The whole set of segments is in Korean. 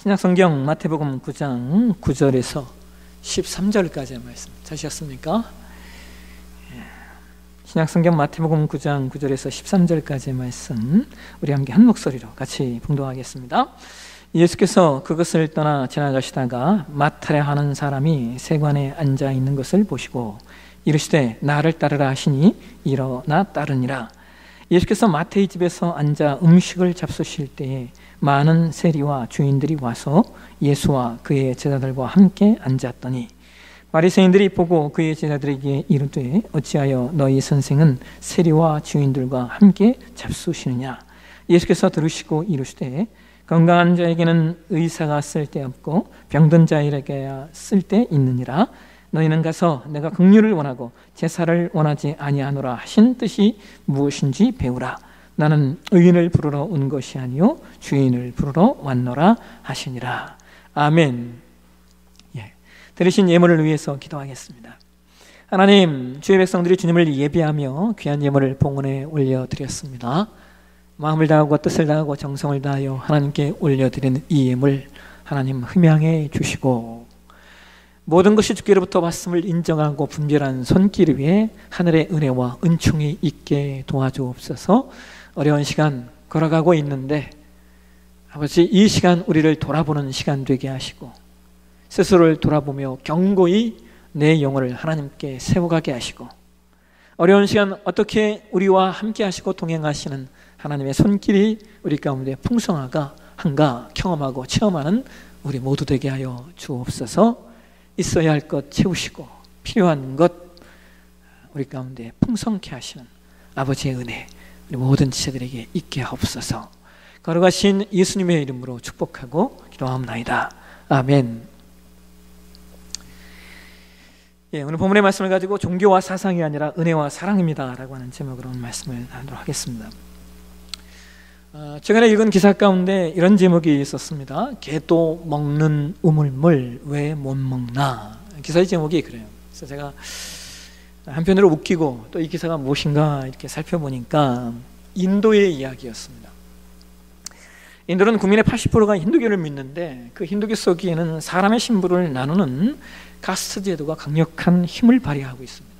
신약성경 마태복음 9장 9절에서 13절까지의 말씀 찾으셨습니까? 신약성경 마태복음 9장 9절에서 13절까지의 말씀 우리 함께 한 목소리로 같이 봉독하겠습니다. 예수께서 그것을 떠나 지나가시다가 마타랴 하는 사람이 세관에 앉아 있는 것을 보시고 이르시되 나를 따르라 하시니 일어나 따르니라. 예수께서 마태의 집에서 앉아 음식을 잡수실 때에 많은 세리와 주인들이 와서 예수와 그의 제자들과 함께 앉았더니 바리새인들이 보고 그의 제자들에게 이르되 어찌하여 너희 선생은 세리와 주인들과 함께 잡수시느냐. 예수께서 들으시고 이르시되 건강한 자에게는 의사가 쓸데없고 병든 자에게야 쓸데있느니라. 너희는 가서 내가 긍휼을 원하고 제사를 원하지 아니하노라 하신 뜻이 무엇인지 배우라. 나는 의인을 부르러 온 것이 아니요 주인을 부르러 왔노라 하시니라. 아멘. 들으신 예물을 위해서 기도하겠습니다. 하나님, 주의 백성들이 주님을 예배하며 귀한 예물을 봉헌에 올려드렸습니다. 마음을 다하고 뜻을 다하고 정성을 다하여 하나님께 올려드리는 이 예물 하나님 흠양해 주시고 모든 것이 주께로부터 받음을 인정하고 분별한 손길 위에 하늘의 은혜와 은총이 있게 도와주옵소서. 어려운 시간 걸어가고 있는데 아버지, 이 시간 우리를 돌아보는 시간 되게 하시고 스스로를 돌아보며 경고히 내 영혼을 하나님께 세워가게 하시고 어려운 시간 어떻게 우리와 함께 하시고 동행하시는 하나님의 손길이 우리 가운데 풍성한가 경험하고 체험하는 우리 모두 되게 하여 주옵소서. 있어야 할 것 채우시고 필요한 것 우리 가운데 풍성케 하시는 아버지의 은혜 우리 모든 지체들에게 있게 하옵소서. 걸어가신 예수님의 이름으로 축복하고 기도하옵나이다. 아멘. 오늘 본문의 말씀을 가지고 종교와 사상이 아니라 은혜와 사랑입니다 라고 하는 제목으로 말씀을 나누도록 하겠습니다. 최근에 읽은 기사 가운데 이런 제목이 있었습니다. 개도 먹는 우물물 왜 못 먹나. 기사의 제목이 그래요. 그래서 제가 한편으로 웃기고 또 이 기사가 무엇인가 이렇게 살펴보니까 인도의 이야기였습니다. 인도는 국민의 80%가 힌두교를 믿는데 그 힌두교 속에는 사람의 신분을 나누는 가스트 제도가 강력한 힘을 발휘하고 있습니다.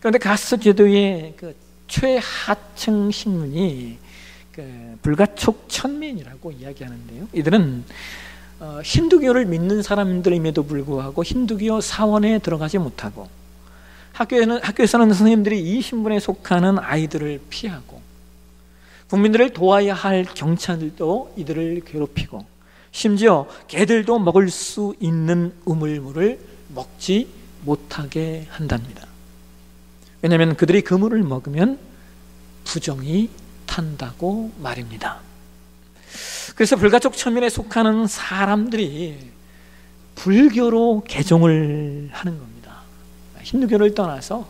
그런데 가스트 제도의 그 최하층 신분이 불가촉 천민이라고 이야기하는데요. 이들은 힌두교를 믿는 사람들임에도 불구하고 힌두교 사원에 들어가지 못하고 학교에서는 선생님들이 이 신분에 속하는 아이들을 피하고 국민들을 도와야 할 경찰들도 이들을 괴롭히고 심지어 개들도 먹을 수 있는 우물물을 먹지 못하게 한답니다. 왜냐하면 그들이 그 물을 먹으면 부정이 탄다고 말입니다. 그래서 불가촉 천민에 속하는 사람들이 불교로 개종을 하는 겁니다. 힌두교를 떠나서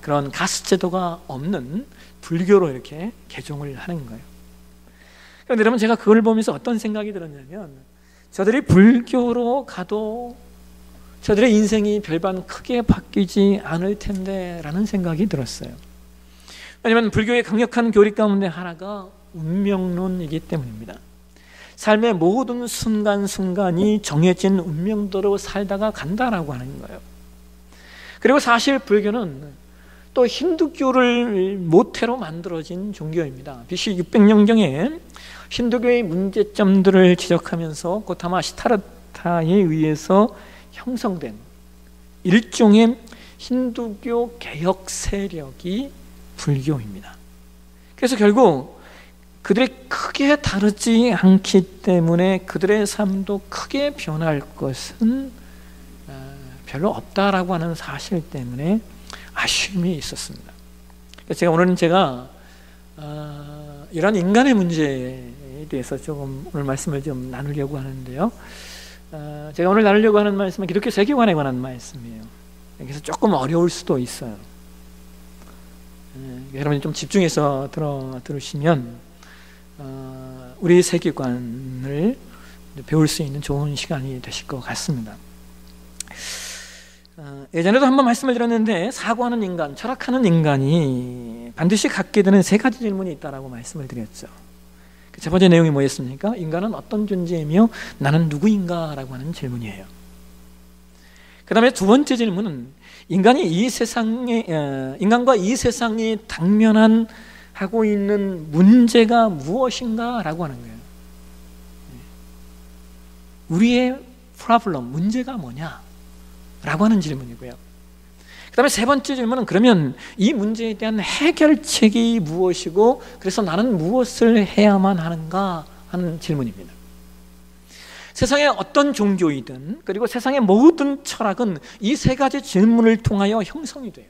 그런 가스 제도가 없는 불교로 이렇게 개종을 하는 거예요. 그런데 여러분, 제가 그걸 보면서 어떤 생각이 들었냐면 저들이 불교로 가도 저들의 인생이 별반 크게 바뀌지 않을 텐데 라는 생각이 들었어요. 왜냐하면 불교의 강력한 교리 가운데 하나가 운명론이기 때문입니다. 삶의 모든 순간순간이 정해진 운명대로 살다가 간다라고 하는 거예요. 그리고 사실 불교는 또 힌두교를 모태로 만들어진 종교입니다. BC 600년경에 힌두교의 문제점들을 지적하면서 고타마 시타르타에 의해서 형성된 일종의 힌두교 개혁 세력이 불교입니다. 그래서 결국 그들이 크게 다르지 않기 때문에 그들의 삶도 크게 변할 것은 별로 없다라고 하는 사실 때문에 아쉬움이 있었습니다. 제가 오늘은 이런 인간의 문제에 대해서 조금 오늘 말씀을 좀 나누려고 하는데요. 제가 오늘 나누려고 하는 말씀은 기독교 세계관에 관한 말씀이에요. 그래서 조금 어려울 수도 있어요. 여러분이 좀 집중해서 들으시면 우리 세계관을 배울 수 있는 좋은 시간이 되실 것 같습니다. 예전에도 한번 말씀을 드렸는데 사고하는 인간, 철학하는 인간이 반드시 갖게 되는 세 가지 질문이 있다라고 말씀을 드렸죠. 첫 번째 내용이 뭐였습니까? 인간은 어떤 존재이며 나는 누구인가? 라고 하는 질문이에요. 그 다음에 두 번째 질문은 인간과 이 세상이 당면한 하고 있는 문제가 무엇인가? 라고 하는 거예요. 우리의 프로블럼, 문제가 뭐냐? 라고 하는 질문이고요. 그 다음에 세 번째 질문은 그러면 이 문제에 대한 해결책이 무엇이고 그래서 나는 무엇을 해야만 하는가 하는 질문입니다. 세상의 어떤 종교이든 그리고 세상의 모든 철학은 이 세 가지 질문을 통하여 형성이 돼요.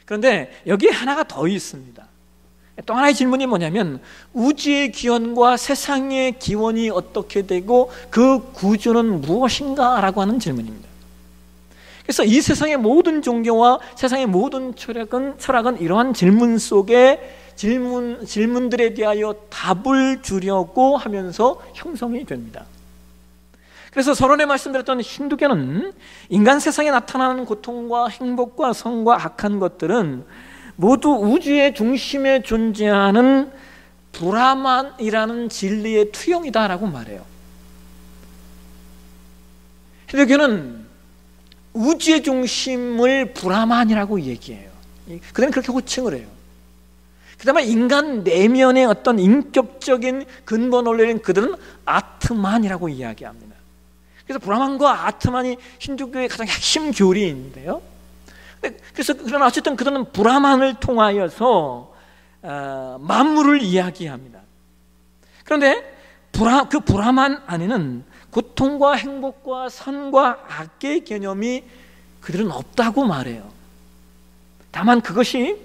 그런데 여기에 하나가 더 있습니다. 또 하나의 질문이 뭐냐면 우주의 기원과 세상의 기원이 어떻게 되고 그 구조는 무엇인가 라고 하는 질문입니다. 그래서 이 세상의 모든 종교와 세상의 모든 철학은 이러한 질문 속에 질문들에 대하여 답을 주려고 하면서 형성이 됩니다. 그래서 서론에 말씀드렸던 힌두교는 인간 세상에 나타나는 고통과 행복과 선과 악한 것들은 모두 우주의 중심에 존재하는 브라만이라는 진리의 투영이다라고 말해요. 힌두교는 우주의 중심을 브라만이라고 얘기해요. 그들은 그렇게 호칭을 해요. 그 다음에 인간 내면의 어떤 인격적인 근본 원리는 그들은 아트만이라고 이야기합니다. 그래서 브라만과 아트만이 힌두교의 가장 핵심 교리인데요. 그러나 어쨌든 그들은 브라만을 통하여서 만물을 이야기합니다. 그런데 그 브라만 안에는 고통과 행복과 선과 악의 개념이 그들은 없다고 말해요. 다만 그것이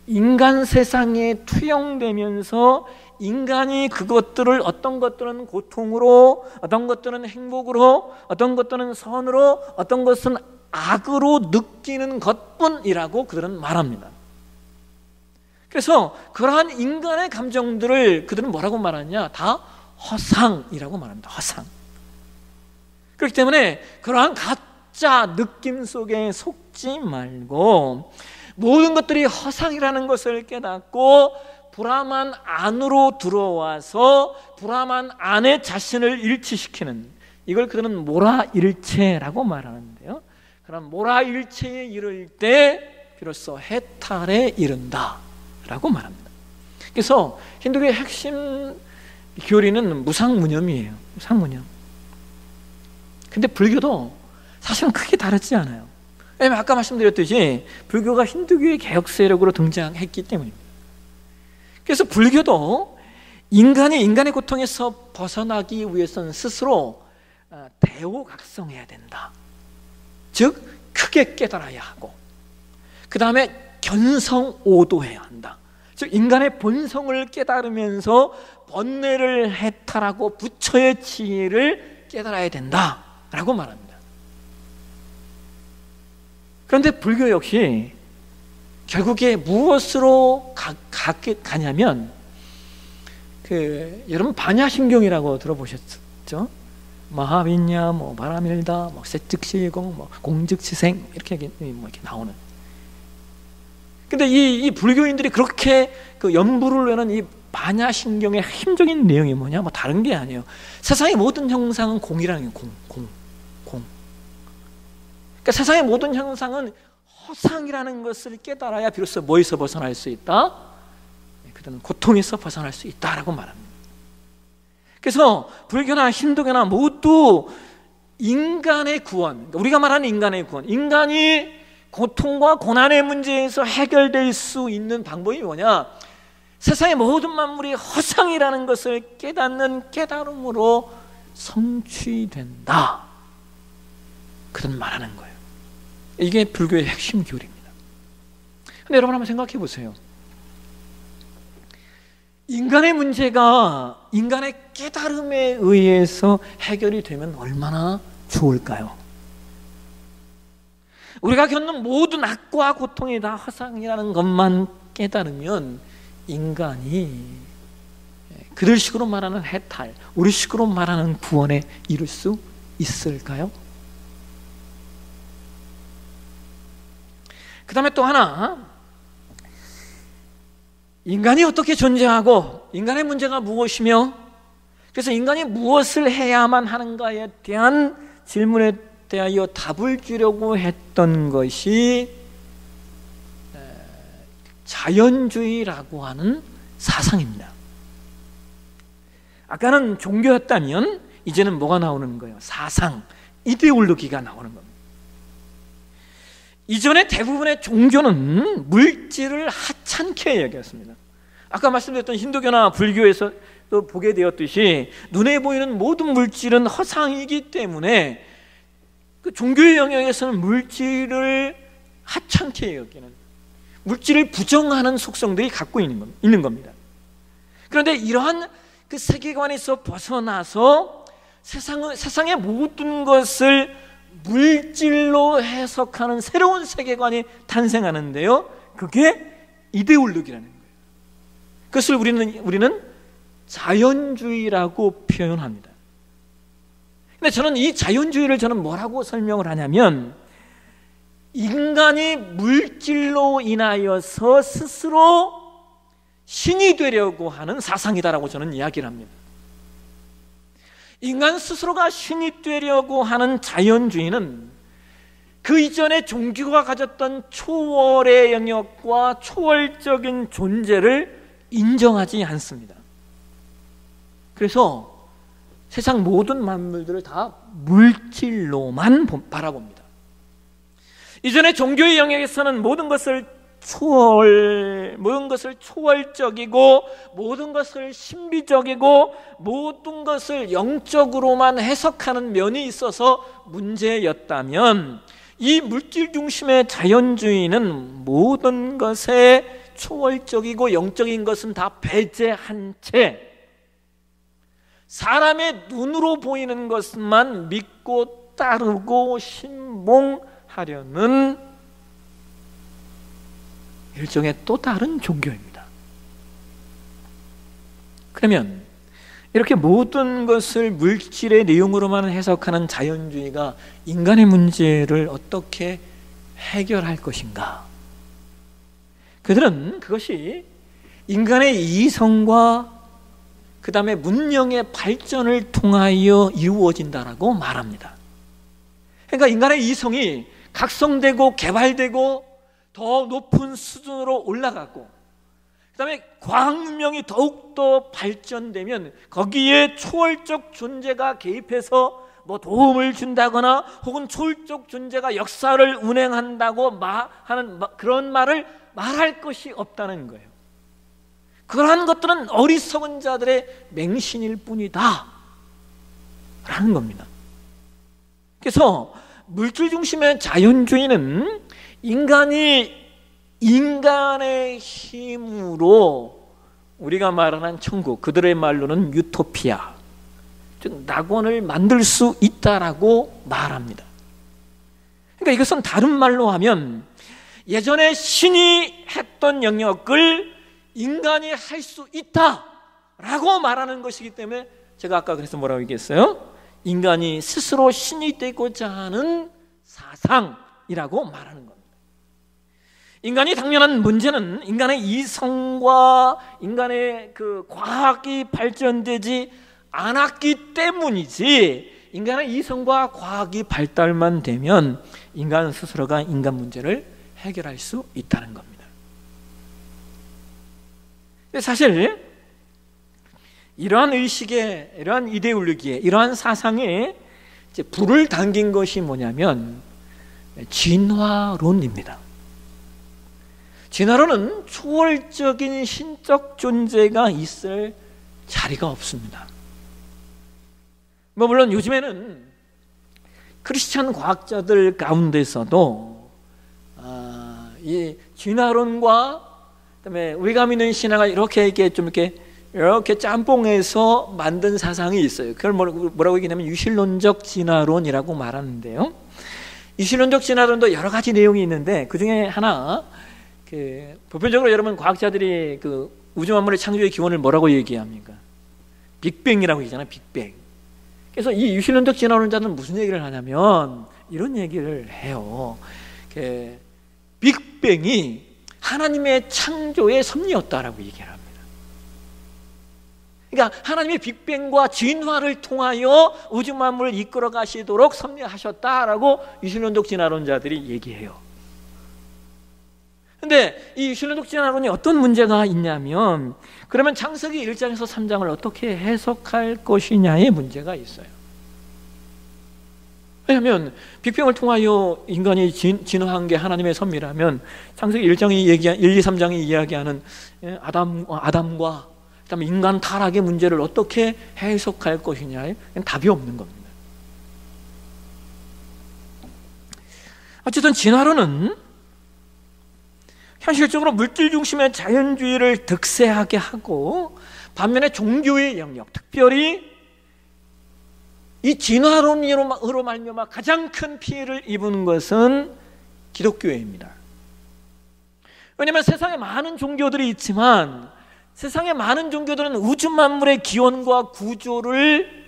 인간 세상에 투영되면서 인간이 그것들을 어떤 것들은 고통으로, 어떤 것들은 행복으로, 어떤 것들은 선으로, 어떤 것은 악으로 느끼는 것뿐이라고 그들은 말합니다. 그래서 그러한 인간의 감정들을 그들은 뭐라고 말하냐? 다 허상이라고 말합니다. 허상. 그렇기 때문에 그러한 가짜 느낌 속에 속지 말고 모든 것들이 허상이라는 것을 깨닫고 브라만 안으로 들어와서 브라만 안에 자신을 일치시키는, 이걸 그들은 모라일체라고 말하는데요. 그런 모라일체에 이를 때 비로소 해탈에 이른다라고 말합니다. 그래서 힌두교의 핵심 교리는 무상무념이에요. 무상무념. 근데 불교도 사실은 크게 다르지 않아요. 왜냐하면 아까 말씀드렸듯이 불교가 힌두교의 개혁 세력으로 등장했기 때문입니다. 그래서 불교도 인간이 인간의 고통에서 벗어나기 위해서는 스스로 대오각성해야 된다. 즉 크게 깨달아야 하고, 그 다음에 견성오도해야 한다. 즉 인간의 본성을 깨달으면서 번뇌를 해탈하고 부처의 지혜를 깨달아야 된다라고 말합니다. 그런데 불교 역시 결국에 무엇으로 가냐면 여러분 반야심경이라고 들어보셨죠? 마하빈야, 바라밀다, 세즉시공, 공즉시생 이렇게 나오는. 근데 이 불교인들이 그렇게 연부를 내는 이 반야심경의 핵심적인 내용이 뭐냐? 다른 게 아니에요. 세상의 모든 형상은 공이라는 게 공. 그러니까 세상의 모든 형상은 허상이라는 것을 깨달아야 비로소 뭐에서 벗어날 수 있다? 그들은 고통에서 벗어날 수 있다라고 말합니다. 그래서 불교나 힌두교나 모두 인간의 구원, 그러니까 우리가 말하는 인간의 구원, 인간이 고통과 고난의 문제에서 해결될 수 있는 방법이 뭐냐? 세상의 모든 만물이 허상이라는 것을 깨닫는 깨달음으로 성취된다. 그런 말하는 거예요. 이게 불교의 핵심 교리입니다. 근데 여러분 한번 생각해 보세요. 인간의 문제가 인간의 깨달음에 의해서 해결이 되면 얼마나 좋을까요? 우리가 겪는 모든 악과 고통이 다 허상이라는 것만 깨달으면 인간이 그들식으로 말하는 해탈, 우리식으로 말하는 구원에 이룰 수 있을까요? 그 다음에 또 하나, 인간이 어떻게 존재하고 인간의 문제가 무엇이며 그래서 인간이 무엇을 해야만 하는가에 대한 질문에 대하여 답을 주려고 했던 것이 자연주의라고 하는 사상입니다. 아까는 종교였다면 이제는 뭐가 나오는 거예요? 사상, 이데올로기가 나오는 겁니다. 이전에 대부분의 종교는 물질을 하찮게 여겼습니다. 아까 말씀드렸던 힌두교나 불교에서 또 보게 되었듯이 눈에 보이는 모든 물질은 허상이기 때문에 그 종교의 영역에서는 물질을 하찮게 여기는, 물질을 부정하는 속성들이 갖고 있는 겁니다. 그런데 이러한 그 세계관에서 벗어나서 세상의 모든 것을 물질로 해석하는 새로운 세계관이 탄생하는데요, 그게 이데올로기라는 거예요. 그것을 우리는 자연주의라고 표현합니다. 근데 저는 이 자연주의를 뭐라고 설명을 하냐면, 인간이 물질로 인하여서 스스로 신이 되려고 하는 사상이다라고 저는 이야기를 합니다. 인간 스스로가 신이 되려고 하는 자연주의는 그 이전에 종교가 가졌던 초월의 영역과 초월적인 존재를 인정하지 않습니다. 그래서 세상 모든 만물들을 다 물질로만 바라봅니다. 이전에 종교의 영역에서는 모든 것을 초월적이고 모든 것을 신비적이고 모든 것을 영적으로만 해석하는 면이 있어서 문제였다면, 이 물질 중심의 자연주의는 모든 것에 초월적이고 영적인 것은 다 배제한 채 사람의 눈으로 보이는 것만 믿고 따르고 신봉하려는 일종의 또 다른 종교입니다. 그러면 이렇게 모든 것을 물질의 내용으로만 해석하는 자연주의가 인간의 문제를 어떻게 해결할 것인가? 그들은 그것이 인간의 이성과 그 다음에 문명의 발전을 통하여 이루어진다라고 말합니다. 그러니까 인간의 이성이 각성되고 개발되고 더 높은 수준으로 올라가고 그 다음에 과학 문명이 더욱더 발전되면 거기에 초월적 존재가 개입해서 도움을 준다거나 혹은 초월적 존재가 역사를 운행한다고 하는 그런 말을 말할 것이 없다는 거예요. 그러한 것들은 어리석은 자들의 맹신일 뿐이다 라는 겁니다. 그래서 물질 중심의 자연주의는 인간이 인간의 힘으로 우리가 말하는 천국, 그들의 말로는 유토피아, 즉 낙원을 만들 수 있다라고 말합니다. 그러니까 이것은 다른 말로 하면 예전에 신이 했던 영역을 인간이 할 수 있다라고 말하는 것이기 때문에 제가 아까 그래서 뭐라고 얘기했어요? 인간이 스스로 신이 되고자 하는 사상이라고 말하는 겁니다. 인간이 당면한 문제는 인간의 이성과 인간의 그 과학이 발전되지 않았기 때문이지, 인간의 이성과 과학이 발달만 되면 인간 스스로가 인간 문제를 해결할 수 있다는 겁니다. 사실 이러한 의식에, 이러한 이데올로기에, 이러한 사상에 이제 불을 당긴 것이 뭐냐면 진화론입니다. 진화론은 초월적인 신적 존재가 있을 자리가 없습니다. 물론 요즘에는 크리스찬 과학자들 가운데서도 이 진화론과 그다음에 우리가 믿는 신앙을 이렇게 짬뽕해서 만든 사상이 있어요. 그걸 뭐라고 얘기하냐면 유실론적 진화론이라고 말하는데요. 유실론적 진화론도 여러 가지 내용이 있는데 그 중에 하나, 보편적으로 여러분 과학자들이 그 우주 만물의 창조의 기원을 뭐라고 얘기합니까? 빅뱅이라고 얘기하잖아요. 빅뱅. 그래서 이 유실론적 진화론자는 무슨 얘기를 하냐면 이런 얘기를 해요. 빅뱅이 하나님의 창조의 섭리였다라고 얘기를 합니다. 그러니까 하나님의 빅뱅과 진화를 통하여 우주 만물을 이끌어 가시도록 섭리하셨다라고 유신론적 진화론자들이 얘기해요. 근데 이 유신론적 진화론이 어떤 문제가 있냐면, 그러면 창세기 1장에서 3장을 어떻게 해석할 것이냐의 문제가 있어요. 왜냐하면 빅뱅을 통하여 인간이 진화한 게 하나님의 섭리라면 창세기 1장이 1, 2, 3장이 이야기하는 아담과 그다음에 인간 타락의 문제를 어떻게 해석할 것이냐에 답이 없는 겁니다. 어쨌든 진화론은 현실적으로 물질 중심의 자연주의를 득세하게 하고, 반면에 종교의 영역, 특별히 이 진화론으로 말미암아 가장 큰 피해를 입은 것은 기독교회입니다. 왜냐하면 세상에 많은 종교들이 있지만 세상의 많은 종교들은 우주 만물의 기원과 구조를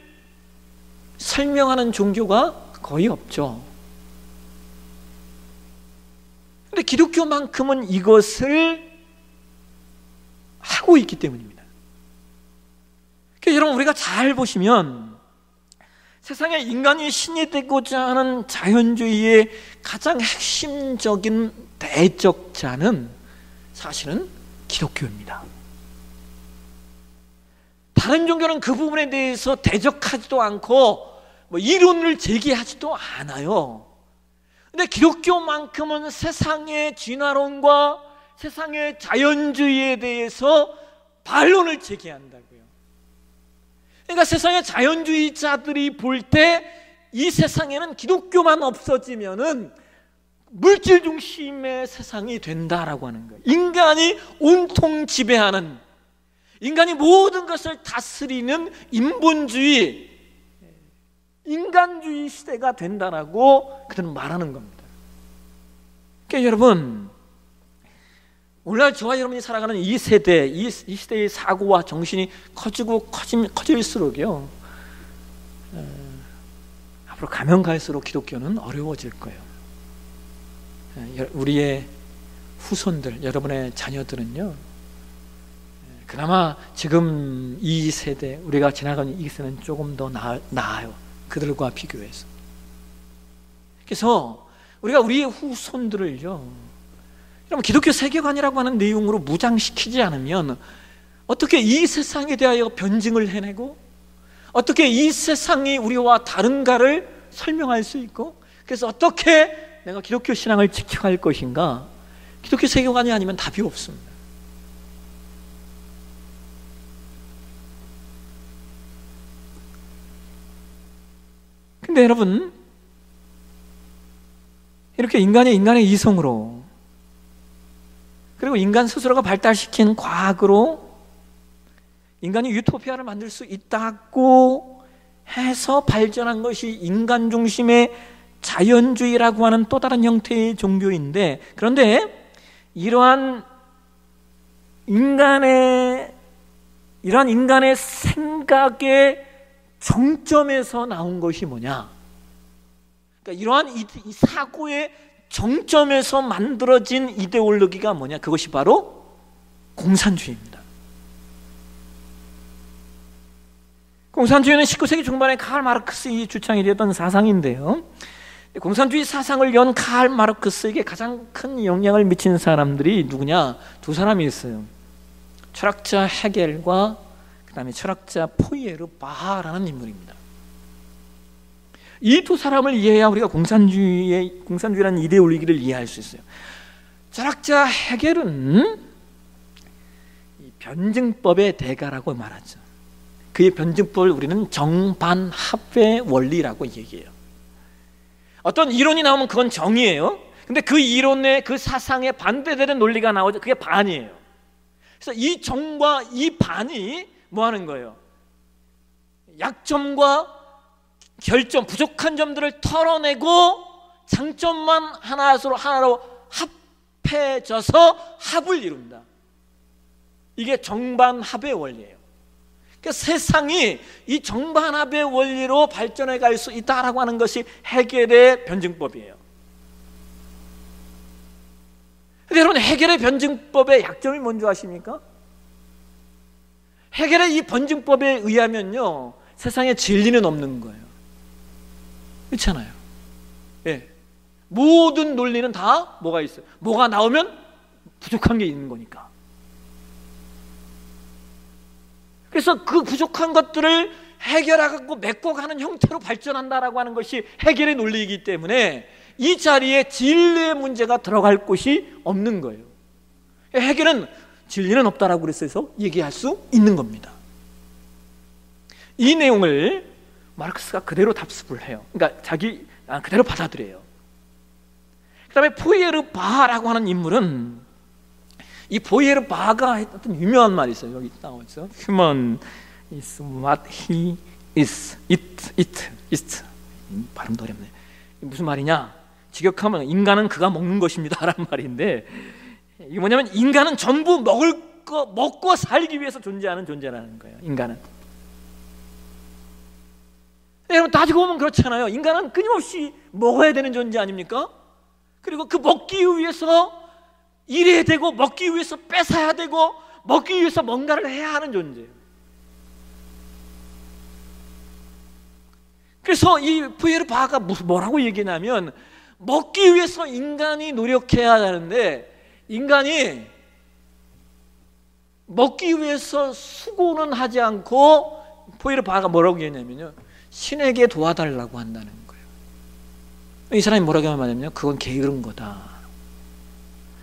설명하는 종교가 거의 없죠. 그런데 기독교만큼은 이것을 하고 있기 때문입니다. 그러니까 여러분, 우리가 잘 보시면 세상에 인간이 신이 되고자 하는 자연주의의 가장 핵심적인 대적자는 사실은 기독교입니다. 다른 종교는 그 부분에 대해서 대적하지도 않고 이론을 제기하지도 않아요. 근데 기독교만큼은 세상의 진화론과 세상의 자연주의에 대해서 반론을 제기한다고요. 그러니까 세상의 자연주의자들이 볼 때 이 세상에는 기독교만 없어지면은 물질 중심의 세상이 된다라고 하는 거예요. 인간이 온통 지배하는, 인간이 모든 것을 다스리는 인본주의, 인간주의 시대가 된다라고 그들은 말하는 겁니다. 그러니까 여러분, 오늘날 저와 여러분이 살아가는 이 세대, 이 시대의 사고와 정신이 커질수록요, 앞으로 가면 갈수록 기독교는 어려워질 거예요. 우리의 후손들, 여러분의 자녀들은요, 그나마 지금 이 세대, 우리가 지나가는 이 세대는 조금 더 나아요. 그들과 비교해서. 그래서 우리가 우리의 후손들을요, 여러분, 기독교 세계관이라고 하는 내용으로 무장시키지 않으면 어떻게 이 세상에 대하여 변증을 해내고, 어떻게 이 세상이 우리와 다른가를 설명할 수 있고, 그래서 어떻게 내가 기독교 신앙을 지켜갈 것인가, 기독교 세계관이 아니면 답이 없습니다. 근데 여러분, 이렇게 인간의 이성으로, 그리고 인간 스스로가 발달시킨 과학으로 인간이 유토피아를 만들 수 있다고 해서 발전한 것이 인간 중심의 자연주의라고 하는 또 다른 형태의 종교인데, 그런데 이러한 인간의 생각의 정점에서 나온 것이 뭐냐? 그러니까 이러한 이 사고의 정점에서 만들어진 이데올로기가 뭐냐? 그것이 바로 공산주의입니다. 공산주의는 19세기 중반에 카를 마르크스의 주창이 되었던 사상인데요, 공산주의 사상을 연 카를 마르크스에게 가장 큰 영향을 미친 사람들이 누구냐? 두 사람이 있어요. 철학자 헤겔과 그 다음에 철학자 포이에르바하라는 인물입니다. 이 두 사람을 이해해야 우리가 공산주의라는 이데올로기를 이해할 수 있어요. 철학자 헤겔은 변증법의 대가라고 말하죠. 그의 변증법을 우리는 정반합의 원리라고 얘기해요. 어떤 이론이 나오면 그건 정이에요. 근데 그 이론에, 그 사상에 반대되는 논리가 나오죠. 그게 반이에요. 그래서 이 정과 이 반이 뭐 하는 거예요? 약점과 결점, 부족한 점들을 털어내고 장점만 하나로 합해져서 합을 이룬다. 이게 정반합의 원리예요. 그러니까 세상이 이 정반합의 원리로 발전해 갈 수 있다라고 하는 것이 헤겔의 변증법이에요. 근데 여러분, 해겔의 변증법의 약점이 뭔지 아십니까? 해겔의 이 변증법에 의하면요, 세상에 진리는 없는 거예요. 그렇잖아요. 예. 모든 논리는 다 뭐가 있어요? 뭐가 나오면 부족한 게 있는 거니까. 그래서 그 부족한 것들을 해결하고 메꿔가는 형태로 발전한다라고 하는 것이 해겔의 논리이기 때문에 이 자리에 진리의 문제가 들어갈 곳이 없는 거예요. 해겔은 진리는 없다라고 그래서 얘기할 수 있는 겁니다. 이 내용을 마르크스가 그대로 답습을 해요. 그러니까 그대로 받아들여요. 그 다음에 포이에르바하라고 하는 인물은, 이 포이에르바하가 했던 유명한 말이 있어요. 여기 나와 있어요. Human is what he is. It. 발음도 어렵네. 무슨 말이냐? 직역하면 인간은 그가 먹는 것입니다 라는 말인데, 이게 뭐냐면 인간은 전부 먹고 살기 위해서 존재하는 존재라는 거예요. 인간은. 여러분, 따지고 보면 그렇잖아요. 인간은 끊임없이 먹어야 되는 존재 아닙니까? 그리고 그 먹기 위해서 일해야 되고, 먹기 위해서 뺏어야 되고, 먹기 위해서 뭔가를 해야 하는 존재예요. 그래서 이 포이에르바하가 뭐라고 얘기냐면, 먹기 위해서 인간이 노력해야 하는데, 인간이 먹기 위해서 수고는 하지 않고, 포이에르바하가 뭐라고 얘기했냐면요, 신에게 도와달라고 한다는 거예요. 이 사람이 뭐라고 하냐면요, 그건 게으른 거다.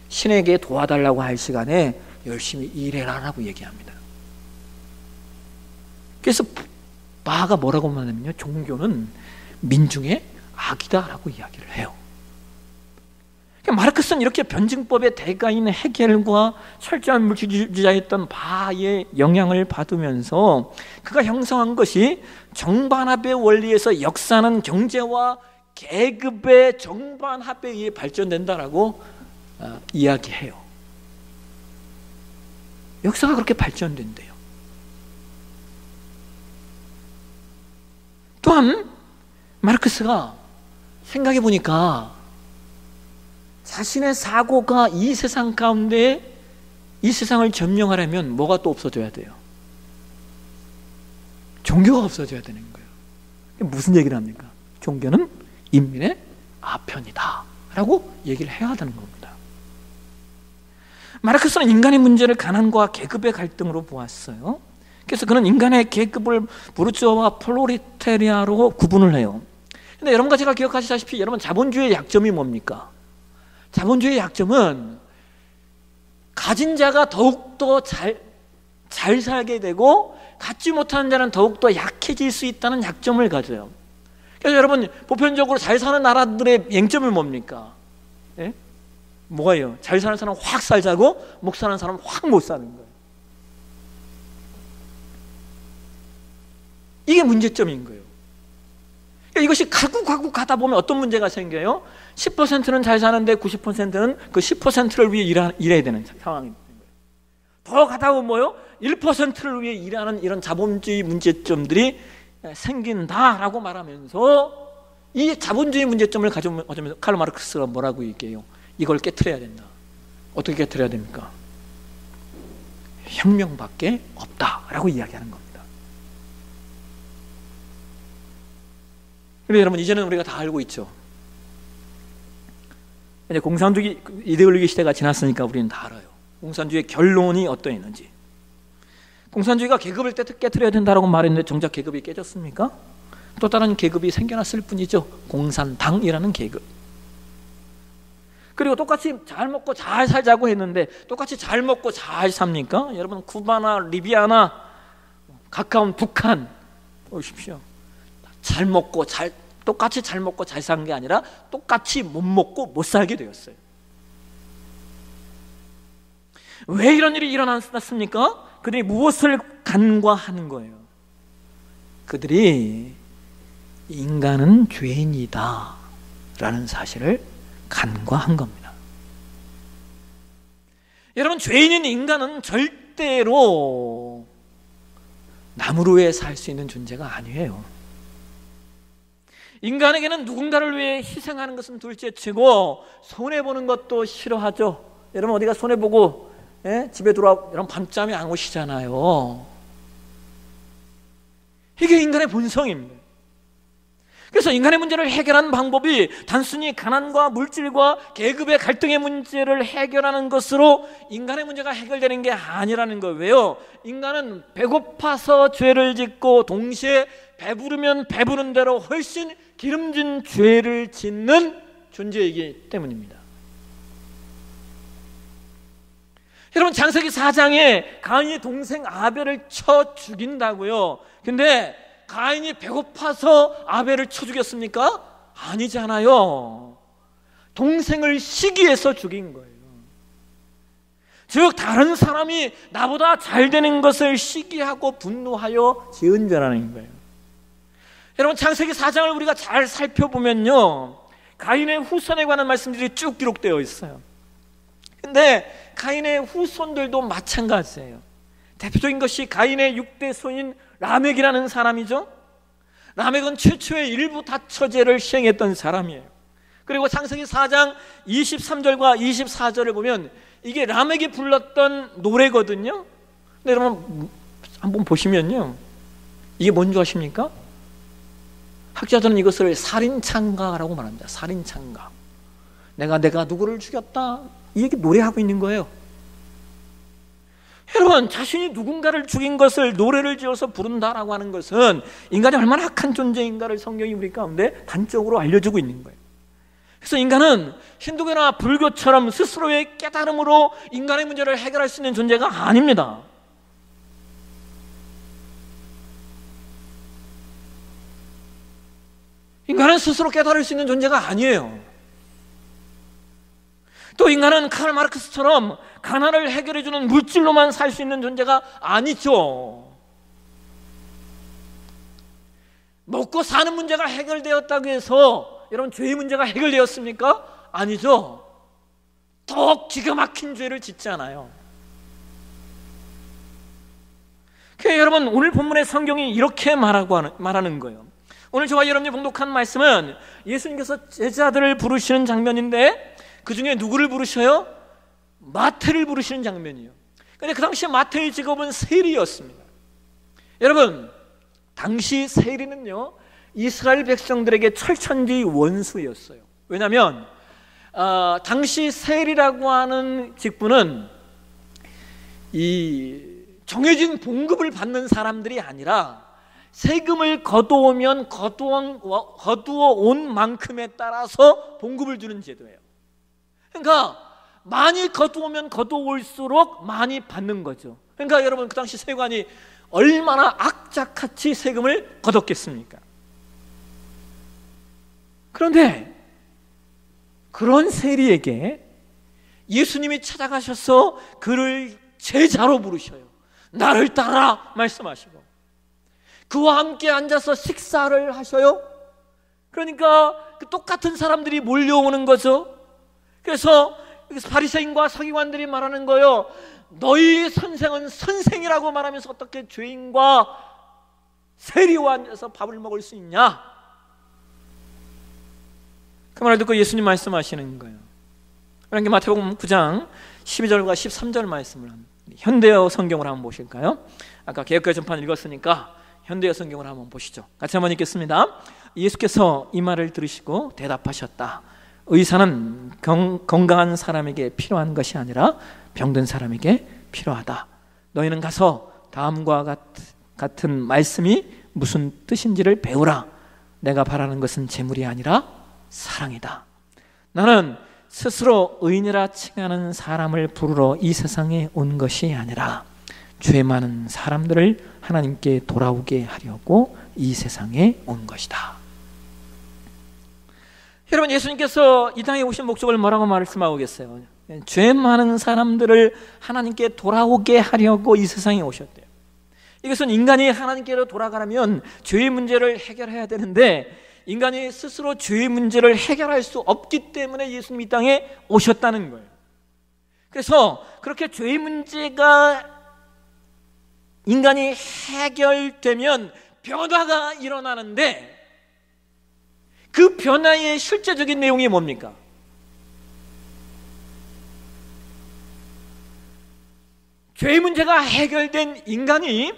신에게 도와달라고 할 시간에 열심히 일해라라고 얘기합니다. 그래서 바하가 뭐라고 말하냐면요, 종교는 민중의 악이다라고 이야기를 해요. 마르크스는 이렇게 변증법의 대가인 해겔과 철저한 물질주의자였던 바하의 영향을 받으면서 그가 형성한 것이 정반합의 원리에서 역사는 경제와 계급의 정반합에 의해 발전된다라고 이야기해요. 역사가 그렇게 발전된대요. 또한 마르크스가 생각해 보니까 자신의 사고가 이 세상 가운데 이 세상을 점령하려면 뭐가 또 없어져야 돼요? 종교가 없어져야 되는 거예요. 무슨 얘기를 합니까? 종교는 인민의 아편이다 라고 얘기를 해야 하는 겁니다. 마르크스는 인간의 문제를 가난과 계급의 갈등으로 보았어요. 그래서 그는 인간의 계급을 부르주아와 프롤레타리아로 구분을 해요. 근데 여러분과 제가 기억하시다시피, 여러분, 자본주의의 약점이 뭡니까? 자본주의의 약점은 가진 자가 더욱더 잘 살게 되고, 갖지 못하는 자는 더욱더 약해질 수 있다는 약점을 가져요. 그래서 여러분, 보편적으로 잘 사는 나라들의 맹점이 뭡니까? 예? 뭐가요? 잘 사는 사람은 확 살자고, 못 사는 사람은 확 못 사는 거예요. 이게 문제점인 거예요. 그러니까 이것이 가고 가다 보면 어떤 문제가 생겨요? 10%는 잘 사는데 90%는 그 10%를 위해 일해야 되는 상황이 되는 거예요. 더 가다 보면 뭐요? 1%를 위해 일하는 이런 자본주의 문제점들이 생긴다라고 말하면서, 이 자본주의 문제점을 가져오면서 칼 마르크스가 뭐라고 얘기해요? 이걸 깨트려야 된다. 어떻게 깨트려야 됩니까? 혁명밖에 없다라고 이야기하는 겁니다. 그런데 여러분, 이제는 우리가 다 알고 있죠. 이제 공산주의 이데올로기 시대가 지났으니까 우리는 다 알아요. 공산주의의 결론이 어떠했는지. 공산주의가 계급을 깨트려야 된다고 말했는데 정작 계급이 깨졌습니까? 또 다른 계급이 생겨났을 뿐이죠. 공산당이라는 계급. 그리고 똑같이 잘 먹고 잘 살자고 했는데 똑같이 잘 먹고 잘 삽니까? 여러분, 쿠바나 리비아나 가까운 북한 보십시오. 잘 먹고 똑같이 잘 먹고 잘 산 게 아니라 똑같이 못 먹고 못 살게 되었어요. 왜 이런 일이 일어났습니까? 그들이 무엇을 간과하는 거예요? 그들이 인간은 죄인이다 라는 사실을 간과한 겁니다. 여러분, 죄인인 인간은 절대로 남을 위해 살 수 있는 존재가 아니에요. 인간에게는 누군가를 위해 희생하는 것은 둘째치고 손해보는 것도 싫어하죠. 여러분 어디가 손해보고 집에 돌아오고 여러분 밤잠이 안 오시잖아요. 이게 인간의 본성입니다. 그래서 인간의 문제를 해결하는 방법이 단순히 가난과 물질과 계급의 갈등의 문제를 해결하는 것으로 인간의 문제가 해결되는 게 아니라는 거예요. 왜요? 인간은 배고파서 죄를 짓고 동시에 배부르면 배부른 대로 훨씬 기름진 죄를 짓는 존재이기 때문입니다. 여러분 창세기 4장에 가인이 동생 아벨을 쳐 죽인다고요. 근데 가인이 배고파서 아벨을 쳐 죽였습니까? 아니잖아요. 동생을 시기해서 죽인 거예요. 즉 다른 사람이 나보다 잘 되는 것을 시기하고 분노하여 지은 죄라는 거예요. 여러분 창세기 4장을 우리가 잘 살펴보면요, 가인의 후손에 관한 말씀들이 쭉 기록되어 있어요. 근데 가인의 후손들도 마찬가지예요. 대표적인 것이 가인의 6대 손인 라멕이라는 사람이죠. 라멕은 최초의 일부 다처제를 시행했던 사람이에요. 그리고 창세기 4장 23절과 24절을 보면 이게 라멕이 불렀던 노래거든요. 근데 여러분 한번 보시면요, 이게 뭔지 아십니까? 학자들은 이것을 살인창가라고 말합니다. 살인창가. 내가 누구를 죽였다, 이 얘기 노래하고 있는 거예요. 여러분 자신이 누군가를 죽인 것을 노래를 지어서 부른다라고 하는 것은 인간이 얼마나 악한 존재인가를 성경이 우리 가운데 단적으로 알려주고 있는 거예요. 그래서 인간은 힌두교나 불교처럼 스스로의 깨달음으로 인간의 문제를 해결할 수 있는 존재가 아닙니다. 인간은 스스로 깨달을 수 있는 존재가 아니에요. 또 인간은 카를 마르크스처럼 가난을 해결해주는 물질로만 살 수 있는 존재가 아니죠. 먹고 사는 문제가 해결되었다고 해서 여러분 죄의 문제가 해결되었습니까? 아니죠. 더욱 기가 막힌 죄를 짓잖아요. 그래서 여러분 오늘 본문의 성경이 이렇게 말하는 거예요. 오늘 저와 여러분이 봉독한 말씀은 예수님께서 제자들을 부르시는 장면인데 그 중에 누구를 부르셔요? 마태를 부르시는 장면이에요. 그런데 그 당시 마태의 직업은 세리였습니다. 여러분 당시 세리는요 이스라엘 백성들에게 철천지 원수였어요. 왜냐하면 당시 세리라고 하는 직분은 이 정해진 봉급을 받는 사람들이 아니라 세금을 거두어오면 거두어 온 만큼에 따라서 봉급을 주는 제도예요. 그러니까 많이 거두오면 거두올수록 많이 받는 거죠. 그러니까 여러분 그 당시 세관이 얼마나 악착같이 세금을 거뒀겠습니까? 그런데 그런 세리에게 예수님이 찾아가셔서 그를 제자로 부르셔요. 나를 따라 말씀하시고 그와 함께 앉아서 식사를 하셔요. 그러니까 그 똑같은 사람들이 몰려오는 거죠. 그래서 바리새인과 서기관들이 말하는 거예요. 너희 선생은 선생이라고 말하면서 어떻게 죄인과 세리와 앉아서 밥을 먹을 수 있냐? 그 말을 듣고 예수님 말씀하시는 거예요. 그러니까 마태복음 9장 12절과 13절 말씀을 현대어 성경으로 한번 보실까요? 아까 개역과 전판 읽었으니까 현대어 성경을 한번 보시죠. 같이 한번 읽겠습니다. 예수께서 이 말을 들으시고 대답하셨다. 의사는 건강한 사람에게 필요한 것이 아니라 병든 사람에게 필요하다. 너희는 가서 다음과 같은 말씀이 무슨 뜻인지를 배우라. 내가 바라는 것은 재물이 아니라 사랑이다. 나는 스스로 의인이라 칭하는 사람을 부르러 이 세상에 온 것이 아니라 죄 많은 사람들을 하나님께 돌아오게 하려고 이 세상에 온 것이다. 여러분 예수님께서 이 땅에 오신 목적을 뭐라고 말씀하고 계세요? 죄 많은 사람들을 하나님께 돌아오게 하려고 이 세상에 오셨대요. 이것은 인간이 하나님께로 돌아가려면 죄의 문제를 해결해야 되는데 인간이 스스로 죄의 문제를 해결할 수 없기 때문에 예수님이 이 땅에 오셨다는 거예요. 그래서 그렇게 죄의 문제가 인간이 해결되면 변화가 일어나는데 그 변화의 실제적인 내용이 뭡니까? 죄의 문제가 해결된 인간이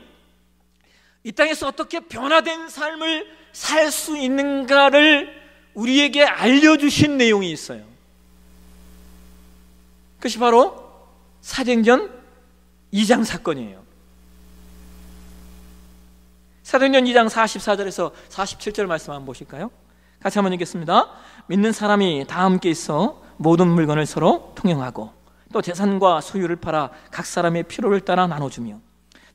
이 땅에서 어떻게 변화된 삶을 살 수 있는가를 우리에게 알려주신 내용이 있어요. 그것이 바로 사도행전 2장 사건이에요. 사도행전 2장 44절에서 47절 말씀 한번 보실까요? 같이 한번 읽겠습니다. 믿는 사람이 다 함께 있어 모든 물건을 서로 통용하고 또 재산과 소유를 팔아 각 사람의 필요를 따라 나눠주며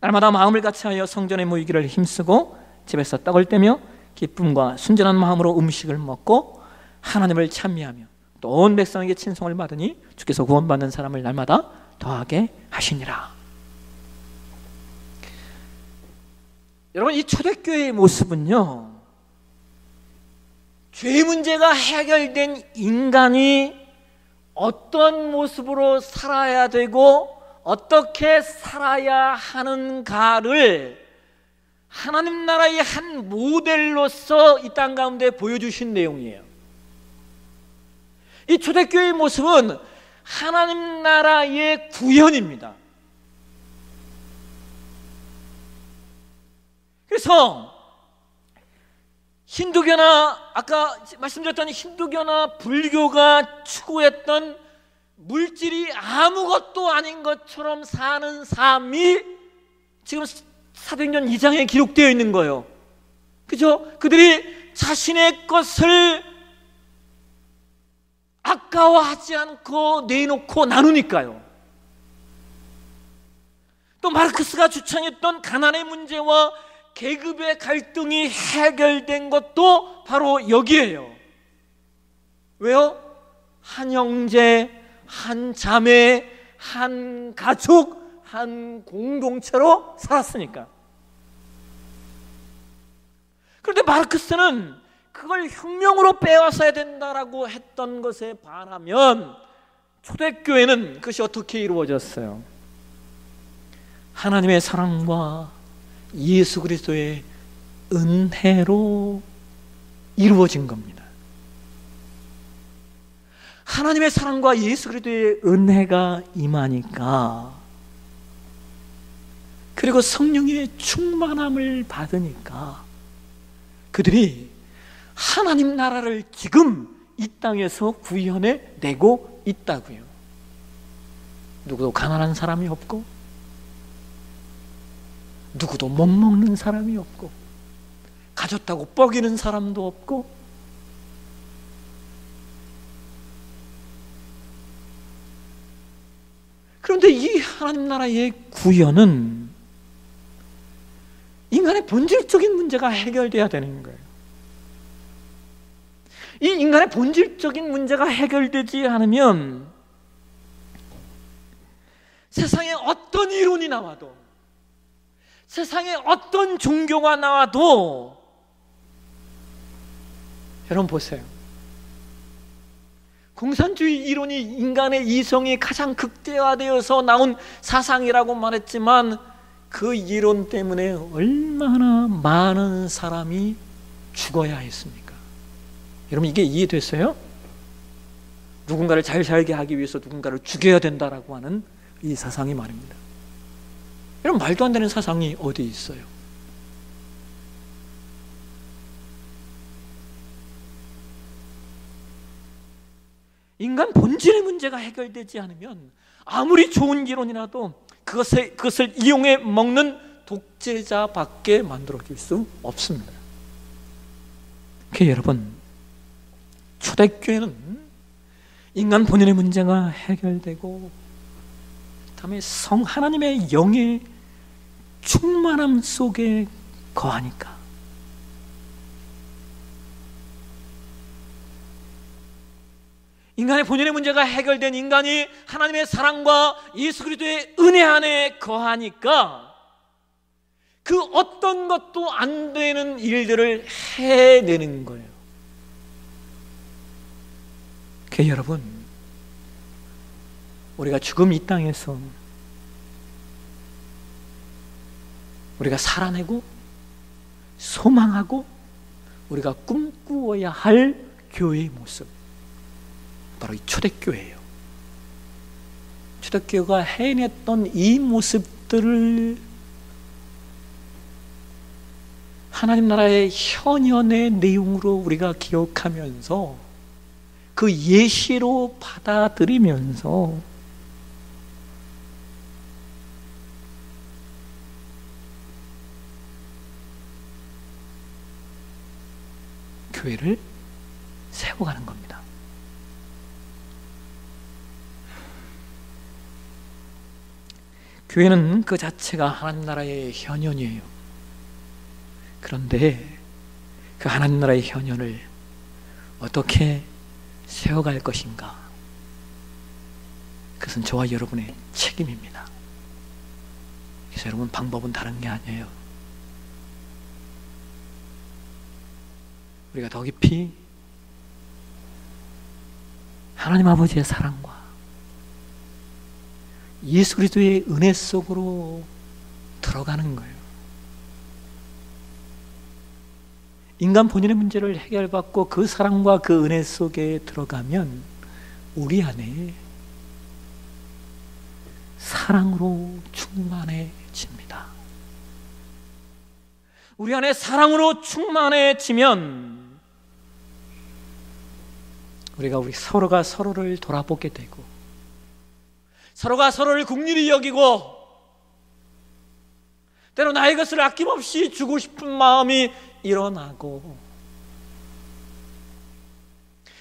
날마다 마음을 같이하여 성전에 모이기를 힘쓰고 집에서 떡을 떼며 기쁨과 순전한 마음으로 음식을 먹고 하나님을 찬미하며 또 온 백성에게 친송을 받으니 주께서 구원받는 사람을 날마다 더하게 하시니라. 여러분, 이 초대교회의 모습은요, 죄 문제가 해결된 인간이 어떤 모습으로 살아야 되고 어떻게 살아야 하는가를 하나님 나라의 한 모델로서 이 땅 가운데 보여주신 내용이에요. 이 초대교회의 모습은 하나님 나라의 구현입니다. 그래서 힌두교나 아까 말씀드렸던 힌두교나 불교가 추구했던 물질이 아무것도 아닌 것처럼 사는 삶이 지금 사도행전 2장에 기록되어 있는 거예요. 그죠? 그들이 자신의 것을 아까워하지 않고 내놓고 나누니까요. 또 마르크스가 주창했던 가난의 문제와 계급의 갈등이 해결된 것도 바로 여기에요. 왜요? 한 형제, 한 자매, 한 가족, 한 공동체로 살았으니까. 그런데 마르크스는 그걸 혁명으로 빼앗아야 된다라고 했던 것에 반하면 초대교회는 그것이 어떻게 이루어졌어요? 하나님의 사랑과 예수 그리스도의 은혜로 이루어진 겁니다. 하나님의 사랑과 예수 그리스도의 은혜가 임하니까, 그리고 성령의 충만함을 받으니까 그들이 하나님 나라를 지금 이 땅에서 구현해 내고 있다고요. 누구도 가난한 사람이 없고 누구도 못 먹는 사람이 없고 가졌다고 뻐기는 사람도 없고, 그런데 이 하나님 나라의 구현은 인간의 본질적인 문제가 해결돼야 되는 거예요. 이 인간의 본질적인 문제가 해결되지 않으면 세상에 어떤 이론이 나와도, 세상에 어떤 종교가 나와도, 여러분 보세요. 공산주의 이론이 인간의 이성이 가장 극대화되어서 나온 사상이라고 말했지만 그 이론 때문에 얼마나 많은 사람이 죽어야 했습니까? 여러분, 이게 이해됐어요? 누군가를 잘 살게 하기 위해서 누군가를 죽여야 된다라고 하는 이 사상이 말입니다. 여러분, 말도 안 되는 사상이 어디 있어요? 인간 본질의 문제가 해결되지 않으면 아무리 좋은 이론이라도 그것을 이용해 먹는 독재자밖에 만들어줄 수 없습니다. 여러분, 초대교회는 인간 본연의 문제가 해결되고 그다음에 하나님의 영의 충만함 속에 거하니까, 인간의 본연의 문제가 해결된 인간이 하나님의 사랑과 예수 그리스도의 은혜 안에 거하니까 그 어떤 것도 안 되는 일들을 해내는 거예요. 여러분, 우리가 지금 이 땅에서 우리가 살아내고 소망하고 우리가 꿈꾸어야 할 교회의 모습, 바로 이 초대교회예요. 초대교회가 해냈던 이 모습들을 하나님 나라의 현현의 내용으로 우리가 기억하면서 그 예시로 받아들이면서 교회를 세워가는 겁니다. 교회는 그 자체가 하나님 나라의 현현이에요. 그런데 그 하나님 나라의 현현을 어떻게 세워갈 것인가? 그것은 저와 여러분의 책임입니다. 그래서 여러분, 방법은 다른 게 아니에요. 우리가 더 깊이 하나님 아버지의 사랑과 예수 그리스도의 은혜 속으로 들어가는 거예요. 인간 본연의 문제를 해결받고 그 사랑과 그 은혜 속에 들어가면 우리 안에 사랑으로 충만해집니다. 우리 안에 사랑으로 충만해지면 우리 서로가 서로를 돌아보게 되고, 서로가 서로를 긍휼히 여기고, 때로 나의 것을 아낌없이 주고 싶은 마음이 일어나고,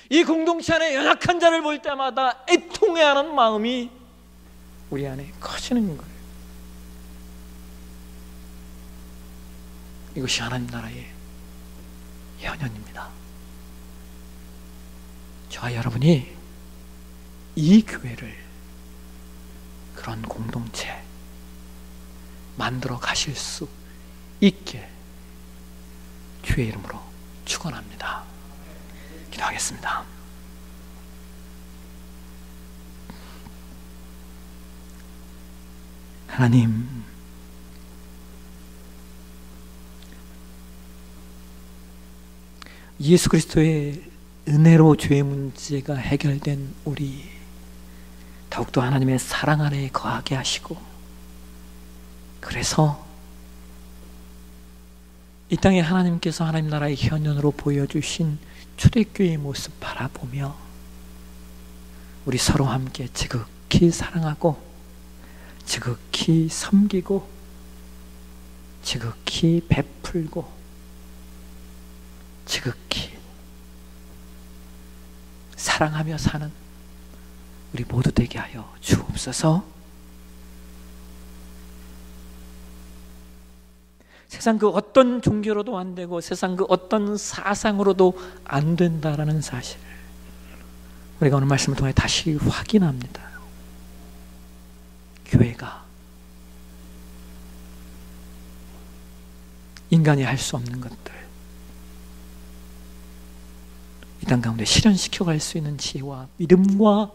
이 공동체 안에 연약한 자를 볼 때마다 애통해하는 마음이 우리 안에 커지는 거예요. 이것이 하나님 나라의 현현입니다. 저와 여러분이 이 교회를 그런 공동체 만들어 가실 수 있게 주의 이름으로 축원합니다. 기도하겠습니다. 하나님, 예수 그리스도의 은혜로 죄의 문제가 해결된 우리, 더욱더 하나님의 사랑 안에 거하게 하시고, 그래서 이 땅에 하나님께서 하나님 나라의 현현으로 보여주신 초대교회의 모습 바라보며 우리 서로 함께 지극히 사랑하고 지극히 섬기고 지극히 베풀고 지극히 사랑하며 사는 우리 모두 되게 하여 주옵소서. 세상 그 어떤 종교로도 안 되고 세상 그 어떤 사상으로도 안 된다라는 사실을 우리가 오늘 말씀을 통해 다시 확인합니다. 교회가 인간이 할 수 없는 것들, 이 땅 가운데 실현시켜갈 수 있는 지혜와 믿음과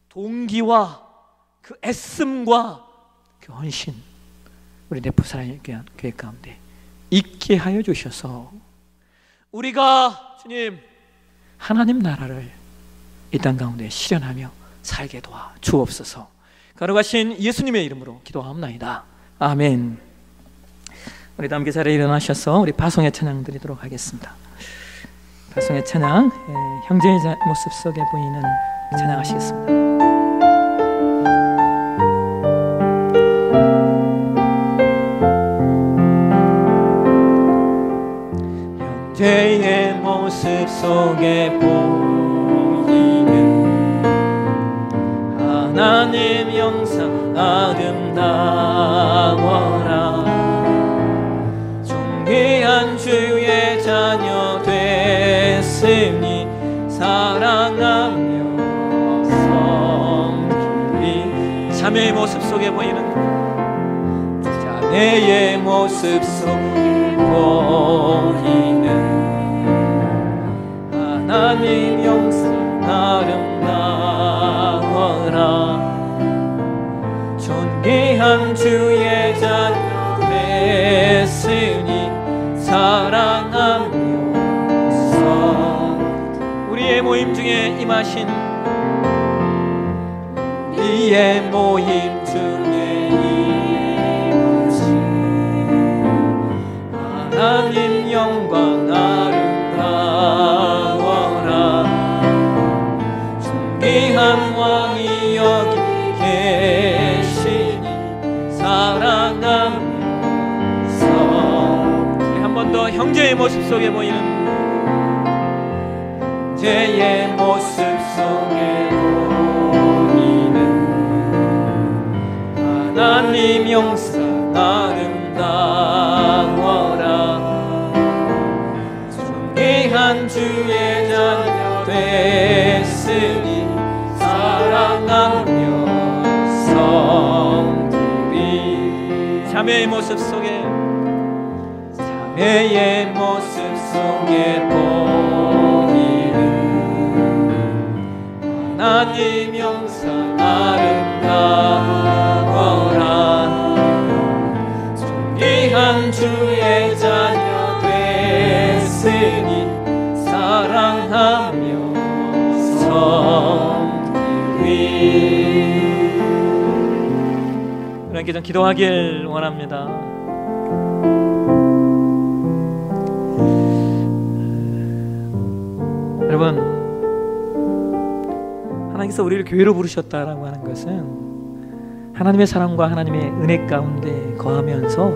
동기와 그 애씀과 그 헌신, 우리 네프사랑의 교회 가운데 있게 하여 주셔서 우리가 주님 하나님 나라를 이 땅 가운데 실현하며 살게 도와 주옵소서. 거룩하신 예수님의 이름으로 기도하옵나이다. 아멘. 우리 다 함께 자리에 일어나셔서 우리 파송의 찬양 드리도록 하겠습니다. 파송의 찬양, 형제의 모습 속에 보이는 찬양하시겠습니다. 형제의 모습 속에 보이는 하나님 영상 아름다워라. 존귀한 주의 자녀 됐으니 사랑하며 섬기리. 자매의 모습 속에 보이는, 자매의 모습 속에 보이는 하나님 영상 아름다워라. 존귀한 주의 자녀 됐으니 사랑하며 우리의 모임 중에 임하신 이의 모임 중에 이루신 하나님 영광 아름다워라. 존귀한 왕이 여기 계시니 사랑하면서. 한 번 더 형제의 모습 속에 보이는, 형제의 모습 속에 보이는 하나님 영상 아름다워라. 존귀한 주의 자녀 됐으니 사랑하며 성들이. 자매의 모습 속에, 자매의 모습 속에 보이는 하나님 영상 아름다워라. 존귀한 주의 자녀 됐으니 사랑하며 섬기리. 하나님께 좀 기도하길 원합니다. 여러분, 하나님께서 우리를 교회로 부르셨다라고 하는 것은 하나님의 사랑과 하나님의 은혜 가운데 거하면서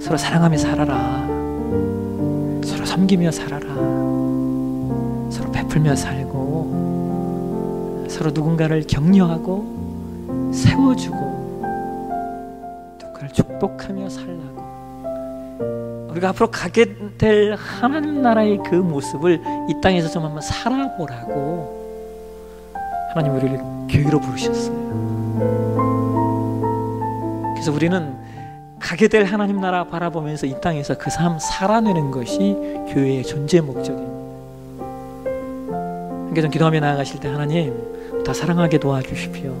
서로 사랑하며 살아라, 서로 섬기며 살아라, 서로 베풀며 살고, 서로 누군가를 격려하고 세워주고 또 그를 축복하며 살라고. 우리가 앞으로 가게 될 하나님 나라의 그 모습을 이 땅에서 좀 한번 살아보라고 하나님 우리를 교회로 부르셨어요. 그래서 우리는 가게 될 하나님 나라 바라보면서 이 땅에서 그 삶 살아내는 것이 교회의 존재 목적입니다. 함께 좀 기도하며 나아가실 때, 하나님 더 사랑하게 도와주십시오.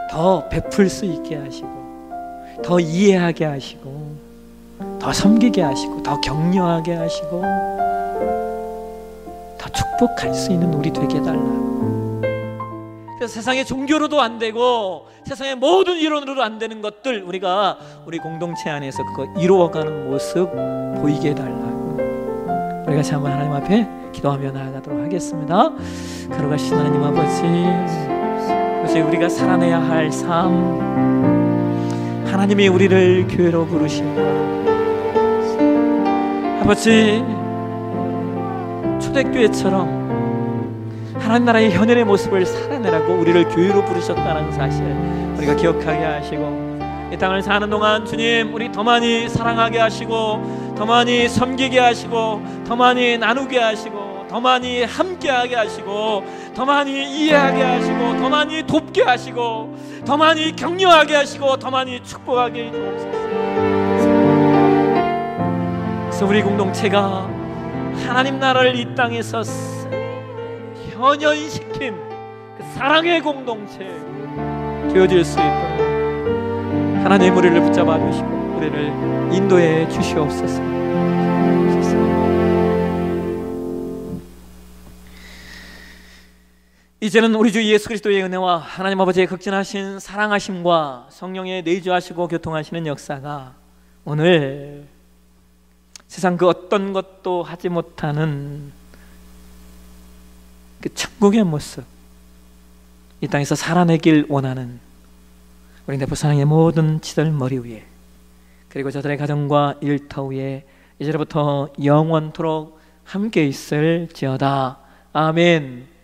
더 베풀 수 있게 하시고, 더 이해하게 하시고, 더 섬기게 하시고, 더 격려하게 하시고, 더 축복할 수 있는 우리 되게 해달라고. 그래서 세상의 종교로도 안 되고 세상의 모든 이론으로도 안 되는 것들, 우리가 우리 공동체 안에서 그거 이루어가는 모습 보이게 해달라고. 우리 같이 한번 하나님 앞에 기도하며 나아가도록 하겠습니다. 걸어가신 하나님 아버지, 그래서 우리가 살아내야 할 삶, 하나님이 우리를 교회로 부르신다. 아버지, 초대교회처럼 하나님 나라의 현현의 모습을 살아내라고 우리를 교회로 부르셨다는 사실 우리가 기억하게 하시고, 이 땅을 사는 동안 주님, 우리 더 많이 사랑하게 하시고, 더 많이 섬기게 하시고, 더 많이 나누게 하시고, 더 많이 함께하게 하시고, 더 많이 이해하게 하시고, 더 많이 돕게 하시고, 더 많이 격려하게 하시고, 더 많이 축복하게 해주옵소서. 그래서 우리 공동체가 하나님 나라를 이 땅에서 현현시킨 그 사랑의 공동체 되어질 수 있도록 하나님 우리를 붙잡아 주시고 우리를 인도해 주시옵소서. 이제는 우리 주 예수 그리스도의 은혜와 하나님 아버지의 극진하신 사랑하심과 성령의 내주하시고 교통하시는 역사가 오늘 세상 그 어떤 것도 하지 못하는 그 천국의 모습, 이 땅에서 살아내길 원하는 우리 내부사랑의 모든 지들 머리 위에, 그리고 저들의 가정과 일터 위에 이제부터 영원토록 함께 있을지어다. 아멘.